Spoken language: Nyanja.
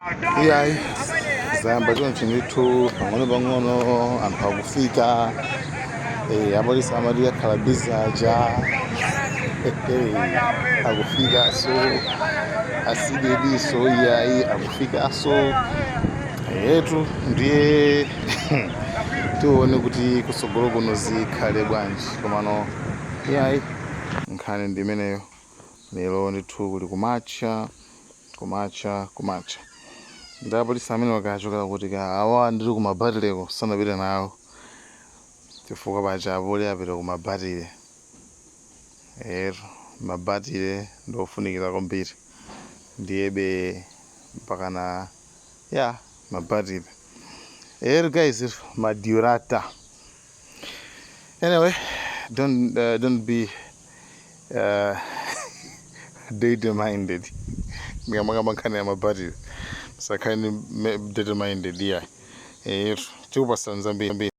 Iyayi zihamba chonchi ndithu pang'ono anthu akufika apolisi amati akhala bizi aja akufika so asidediso iyayi akufikaso yetu ndiye tione kuti kusogolo kuno zikhale bwanji komano iyayi nkhani ndimeneyo lero ndithu kuli kumacha ndapolisi amene wakachoka kuti awa ndiri kumabatileko sanapite nawo chifukwa pacha apoli apita kumabatile mabatile ndofunikira kwambiri ndiyebe mpakana mabatile guys madurata anyway don't be determined ngamakamankhani ya mabatile sakhani determined tikupasana zambiri